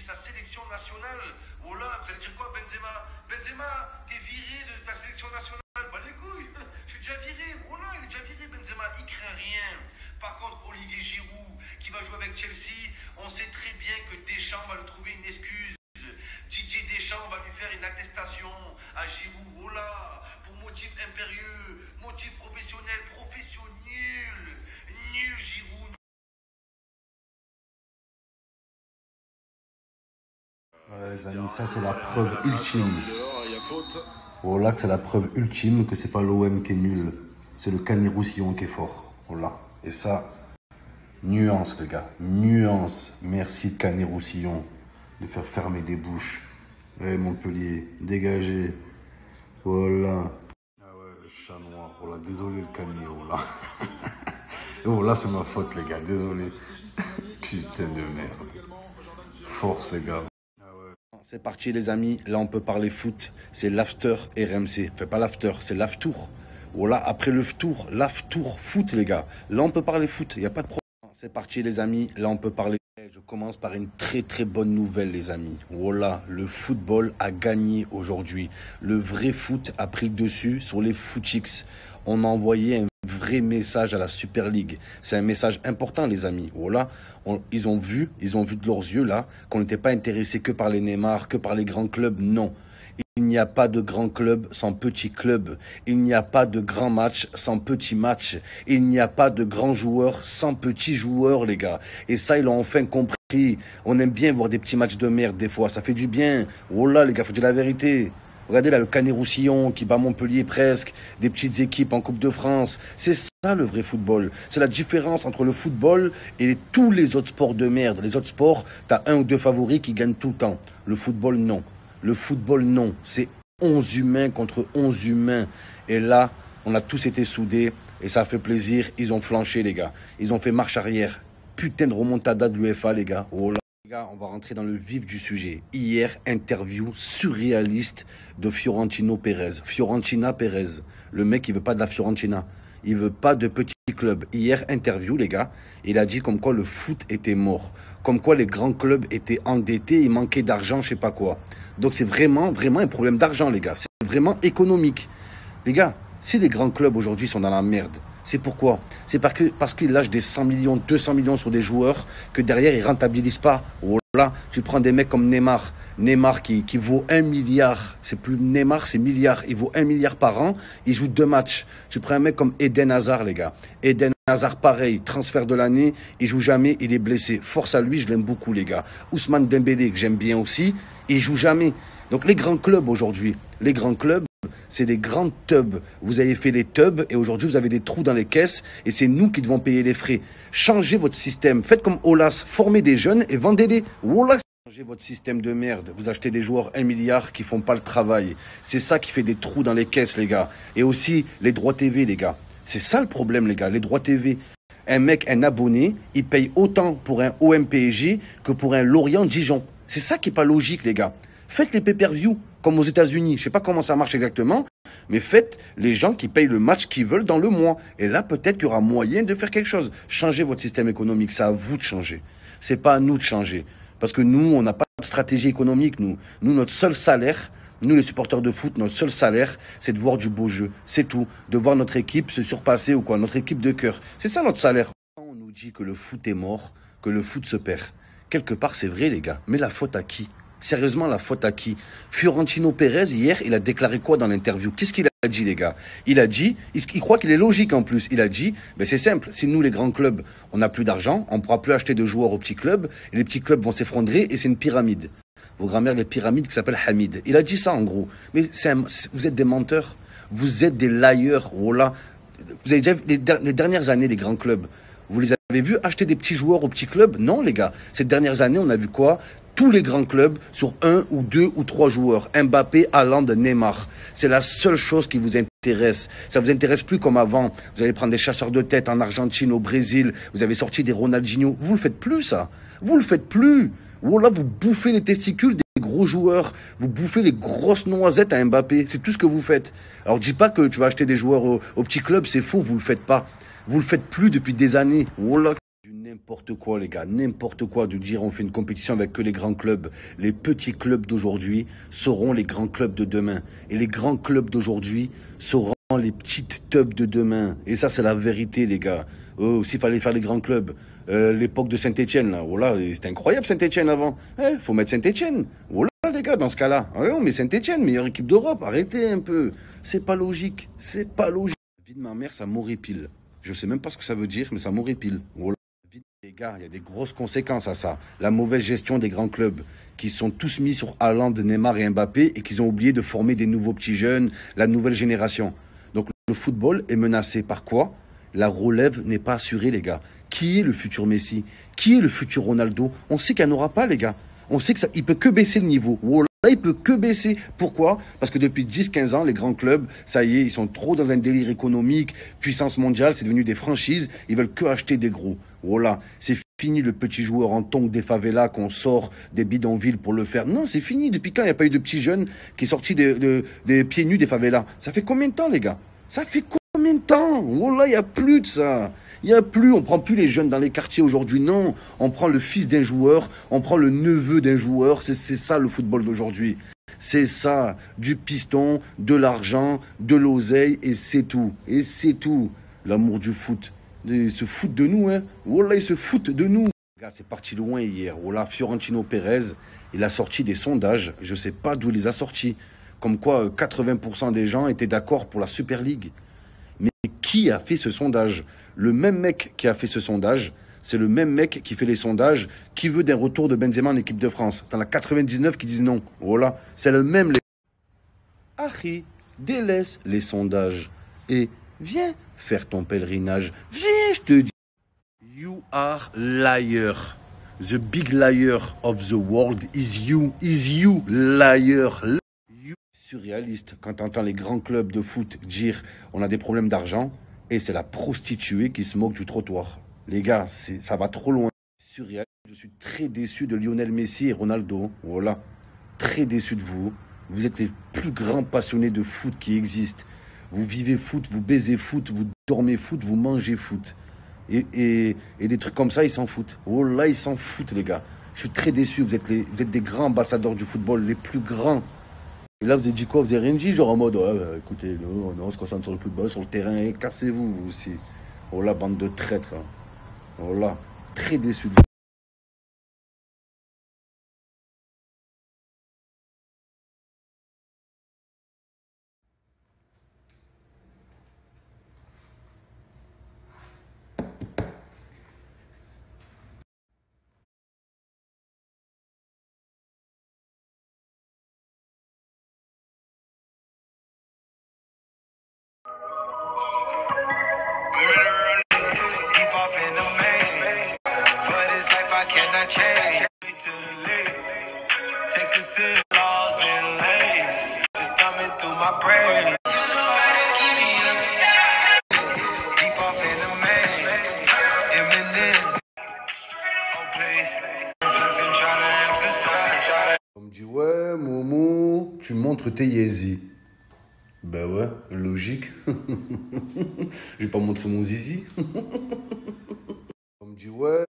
sa sélection nationale. Oh là, vous allez dire quoi, Benzema? Benzema, t'es viré de ta sélection nationale. Bah les couilles, je suis déjà viré. Oh là, il est déjà viré, Benzema. Il craint rien. Par contre, Olivier Giroud, qui va jouer avec Chelsea, on sait très bien que Deschamps va lui trouver une excuse. Didier Deschamps va lui faire une attestation à Giroud. Oh là, pour motif impérieux, motif professionnel, nul. Nul, Giroud. Voilà les amis, ça c'est la preuve ultime. Voilà que c'est la preuve ultime que c'est pas l'OM qui est nul. C'est le Canet-Roussillon qui est fort. Voilà. Et ça, nuance les gars. Nuance. Merci de Canet-Roussillon de faire fermer des bouches. Ouais, Montpellier, dégagez. Voilà. Ah ouais, le chat noir. Voilà, désolé le Canet. Voilà. Oh là c'est ma faute les gars, désolé. Putain de merde. Force les gars. C'est parti les amis, là on peut parler foot, c'est l'after RMC, enfin pas l'after, c'est l'aftour. Voilà, après le tour, l'aftour foot les gars, là on peut parler foot, il n'y a pas de problème. C'est parti les amis, là on peut parler. Je commence par une très bonne nouvelle les amis. Voilà, le football a gagné aujourd'hui. Le vrai foot a pris le dessus sur les footix. On a envoyé un vrai message à la Super League. C'est un message important les amis. Voilà, ils ont vu de leurs yeux là qu'on n'était pas intéressé que par les Neymar, que par les grands clubs. Non. Il n'y a pas de grand club sans petit club. Il n'y a pas de grand match sans petit match. Il n'y a pas de grand joueur sans petit joueur, les gars. Et ça, ils l'ont enfin compris. On aime bien voir des petits matchs de merde des fois. Ça fait du bien. Oh là, les gars, faut dire la vérité. Regardez là, le Canet-Roussillon qui bat Montpellier presque. Des petites équipes en Coupe de France. C'est ça le vrai football. C'est la différence entre le football et tous les autres sports de merde. Les autres sports, t'as un ou deux favoris qui gagnent tout le temps. Le football, non. Le football, non. C'est 11 humains contre 11 humains. Et là, on a tous été soudés et ça a fait plaisir. Ils ont flanché, les gars. Ils ont fait marche arrière. Putain de remontada de l'UEFA, les gars. Oh là. Les gars, on va rentrer dans le vif du sujet. Hier, interview surréaliste de Fiorentino Pérez. Fiorentina Pérez. Le mec, il veut pas de la Fiorentina. Il veut pas de petits clubs. Hier, interview, les gars. Il a dit comme quoi le foot était mort. Comme quoi les grands clubs étaient endettés. Il manquait d'argent, je sais pas quoi. Donc c'est vraiment un problème d'argent, les gars. C'est vraiment économique. Les gars, si les grands clubs aujourd'hui sont dans la merde, c'est pourquoi? C'est parce qu'ils lâchent des 100 millions, 200 millions sur des joueurs que derrière, ils ne rentabilisent pas. Oh là, tu prends des mecs comme Neymar. Neymar qui vaut 1 milliard. C'est plus Neymar, c'est milliard. Il vaut 1 milliard par an. Il joue 2 matchs. Tu prends un mec comme Eden Hazard, les gars. Eden Hazard, pareil. Transfert de l'année. Il joue jamais. Il est blessé. Force à lui, je l'aime beaucoup, les gars. Ousmane Dembélé, que j'aime bien aussi. Il joue jamais. Donc les grands clubs aujourd'hui, les grands clubs, c'est des grands tubs. Vous avez fait les tubs et aujourd'hui vous avez des trous dans les caisses et c'est nous qui devons payer les frais. Changez votre système. Faites comme Olas, formez des jeunes et vendez-les. Olas. Changez votre système de merde. Vous achetez des joueurs 1 milliard qui font pas le travail. C'est ça qui fait des trous dans les caisses, les gars. Et aussi les droits TV, les gars. C'est ça le problème, les gars, les droits TV. Un mec, un abonné, il paye autant pour un OM-PSG que pour un Lorient-Dijon. C'est ça qui n'est pas logique, les gars. Faites les pay-per-view, comme aux États-Unis. Je ne sais pas comment ça marche exactement, mais faites les gens qui payent le match qu'ils veulent dans le mois. Et là, peut-être qu'il y aura moyen de faire quelque chose. Changez votre système économique, c'est à vous de changer. Ce n'est pas à nous de changer. Parce que nous, on n'a pas de stratégie économique, nous. Nous, notre seul salaire, nous les supporters de foot, notre seul salaire, c'est de voir du beau jeu. C'est tout. De voir notre équipe se surpasser ou quoi, notre équipe de cœur. C'est ça notre salaire. On nous dit que le foot est mort, que le foot se perd. Quelque part, c'est vrai, les gars. Mais la faute à qui? Sérieusement, la faute à qui? Fiorentino Pérez, hier, il a déclaré quoi dans l'interview? Qu'est-ce qu'il a dit, les gars? Il a dit, il croit qu'il est logique en plus, il a dit, ben c'est simple, si nous, les grands clubs, on n'a plus d'argent, on ne pourra plus acheter de joueurs aux petits clubs, et les petits clubs vont s'effondrer, et c'est une pyramide. Vos grand-mères, les pyramides qui s'appellent Hamid. Il a dit ça, en gros. Mais vous êtes des menteurs, vous êtes des liars, voilà. Vous avez déjà les dernières années, les grands clubs, vous les avez vus acheter des petits joueurs aux petits clubs? Non, les gars. Ces dernières années, on a vu quoi? Tous les grands clubs sur 1 ou 2 ou 3 joueurs. Mbappé, Haaland, Neymar. C'est la seule chose qui vous intéresse. Ça vous intéresse plus comme avant. Vous allez prendre des chasseurs de tête en Argentine, au Brésil. Vous avez sorti des Ronaldinho. Vous le faites plus, ça. Vous le faites plus. Voilà, vous bouffez les testicules des gros joueurs. Vous bouffez les grosses noisettes à Mbappé. C'est tout ce que vous faites. Alors, dis pas que tu vas acheter des joueurs au petit club. C'est faux, vous le faites pas. Vous le faites plus depuis des années. Voilà. N'importe quoi, les gars, n'importe quoi de dire on fait une compétition avec que les grands clubs. Les petits clubs d'aujourd'hui seront les grands clubs de demain. Et les grands clubs d'aujourd'hui seront les petites tubs de demain. Et ça, c'est la vérité, les gars. S'il fallait faire les grands clubs, l'époque de Saint-Etienne, là, voilà, c'était incroyable Saint-Etienne avant. Faut mettre Saint-Etienne. Voilà, les gars, dans ce cas-là. On met Saint-Etienne, meilleure équipe d'Europe. Arrêtez un peu. C'est pas logique. C'est pas logique. La vie de ma mère, ça m'horripile. Je sais même pas ce que ça veut dire, mais ça m'horripile. Voilà. Les gars, il y a des grosses conséquences à ça. La mauvaise gestion des grands clubs qui sont tous mis sur Haaland, Neymar et Mbappé et qui ont oublié de former des nouveaux petits jeunes, la nouvelle génération. Donc le football est menacé par quoi? La relève n'est pas assurée, les gars. Qui est le futur Messi? Qui est le futur Ronaldo? On sait qu'il n'y en aura pas, les gars. On sait qu'il ne peut que baisser le niveau. Voilà, il peut que baisser. Pourquoi? Parce que depuis 10-15 ans, les grands clubs, ça y est, ils sont trop dans un délire économique, puissance mondiale, c'est devenu des franchises. Ils veulent que acheter des gros. Voilà, c'est fini le petit joueur en tongs des favelas qu'on sort des bidonvilles pour le faire. Non, c'est fini. Depuis quand il n'y a pas eu de petit jeune qui est sorti des pieds nus des favelas? Ça fait combien de temps, les gars? Ça fait combien de temps? Voilà, il n'y a plus de ça. Il n'y a plus, on prend plus les jeunes dans les quartiers aujourd'hui, non. On prend le fils d'un joueur, on prend le neveu d'un joueur. C'est ça le football d'aujourd'hui. C'est ça, du piston, de l'argent, de l'oseille, et c'est tout. Et c'est tout. L'amour du foot. Ils se foutent de nous, hein. Voilà, ils se foutent de nous. C'est parti loin hier. Voilà, Fiorentino Pérez, il a sorti des sondages. Je ne sais pas d'où il les a sortis. Comme quoi 80% des gens étaient d'accord pour la Super League. Mais qui a fait ce sondage? Le même mec qui a fait ce sondage, c'est le même mec qui fait les sondages qui veut d'un retour de Benzema en équipe de France. T'en as 99 qui disent non. Voilà, c'est le même. Harry, délaisse les sondages et viens faire ton pèlerinage. Viens, je te dis. You are liar. The big liar of the world is you. Liar. Surréaliste quand tu entends les grands clubs de foot dire on a des problèmes d'argent et c'est la prostituée qui se moque du trottoir. Les gars, ça va trop loin. Surréaliste. Je suis très déçu de Lionel Messi et Ronaldo. Voilà. Très déçu de vous. Vous êtes les plus grands passionnés de foot qui existent. Vous vivez foot, vous baisez foot, vous dormez foot, vous mangez foot. Et des trucs comme ça, ils s'en foutent. Oh là, ils s'en foutent, les gars. Je suis très déçu. Vous êtes des grands ambassadeurs du football, les plus granns. Et là, vous avez dit quoi? Vous avez rien dit? Genre en mode, ouais, écoutez, non, on se concentre sur le football, sur le terrain, et cassez-vous, vous aussi. Oh là, bande de traîtres. Hein. Oh là, très déçu. On me dit, ouais, Momo, tu montres tes yézis. Ben ouais, logique. Je vais pas montrer mon zizi. On me dit, ouais.